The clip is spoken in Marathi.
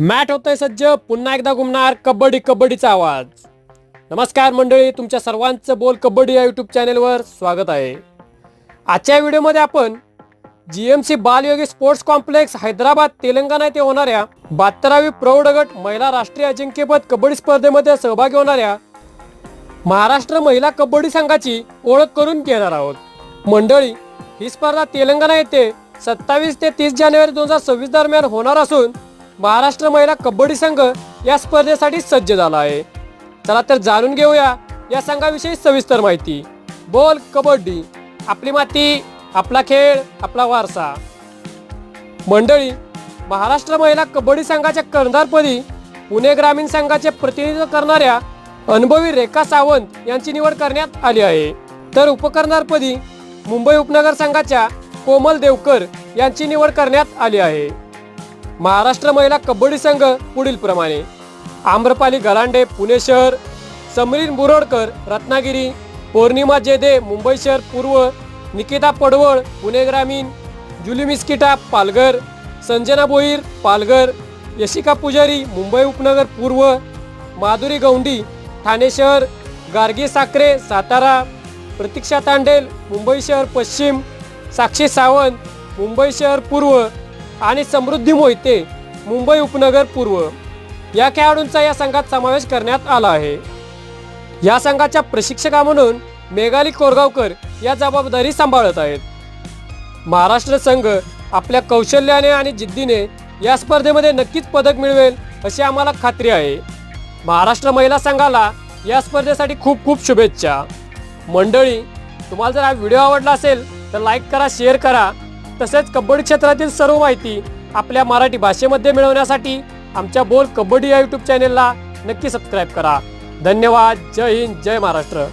मॅट होतंय सज्ज, पुन्हा एकदा घुमणार कबड्डी कबड्डीचा आवाज. नमस्कार मंडळी, तुमच्या सर्वांचं बोल कबड्डी या यूट्यूब चॅनेलवर स्वागत आहे. आजच्या व्हिडिओमध्ये आपण GMC Balayogi sports complex Hyderabad Telangana येथे होणाऱ्या 72वी प्रौढ गट महिला राष्ट्रीय अजिंक्यपद कबड्डी स्पर्धेमध्ये सहभागी होणाऱ्या महाराष्ट्र महिला कबड्डी संघाची ओळख करून घेणार आहोत. मंडळी, ही स्पर्धा तेलंगणा येथे 27 ते 30 जानेवारी 2026 दरम्यान होणार असून महाराष्ट्र महिला कबड्डी संघ या स्पर्धेसाठी सज्ज झाला आहे. चला तर जाणून घेऊया या संघाविषयी सविस्तर माहिती. बोल कबड्डी, आपली माती, आपला खेळ, आपला वारसा. मंडळी, महाराष्ट्र महिला कबड्डी संघाच्या कर्णधारपदी पुणे ग्रामीण संघाचे प्रतिनिधित्व करणाऱ्या अनुभवी रेखा सावंत यांची निवड करण्यात आली आहे. तर उपकर्णधारपदी मुंबई उपनगर संघाच्या कोमल देवकर यांची निवड करण्यात आली आहे. महाराष्ट्र महिला कबड्डी संघ पुढील प्रमाणे: आम्रपाली गलांडे पुणे शहर, समरीन बुरोडकर रत्नागिरी, पौर्णिमा जेदे मुंबई शहर पूर्व, निकिता पडवळ पुणे ग्रामीण, जुली मिस्किटा पालघर, संजना बोईर पालघर, यशिका पुजारी मुंबई उपनगर पूर्व, माधुरी गौंडी ठाणे शहर, गार्गी साखरे सातारा, प्रतीक्षा तांडेल मुंबई शहर पश्चिम, साक्षी सावंत मुंबई शहर पूर्व आणि समृद्धी मोहिते मुंबई उपनगर पूर्व या खेळाडूंचा या संघात समावेश करण्यात आला आहे. या संघाच्या प्रशिक्षका म्हणून मेघाली कोरगावकर या जबाबदारी सांभाळत आहेत. महाराष्ट्र संघ आपल्या कौशल्याने आणि जिद्दीने या स्पर्धेमध्ये नक्कीच पदक मिळवेल अशी आम्हाला खात्री आहे. महाराष्ट्र महिला संघाला या स्पर्धेसाठी खूप खूप शुभेच्छा. मंडळी, तुम्हाला जर हा व्हिडिओ आवडला असेल तर लाईक करा, शेअर करा. तसेच कबड्डी क्षेत्रातील सर्व माहिती आपल्या मराठी भाषेमध्ये मिळवण्यासाठी आमच्या बोल कबड्डी या यूट्यूब चॅनेलला नक्की सबस्क्राईब करा. धन्यवाद. जय हिंद, जय महाराष्ट्र.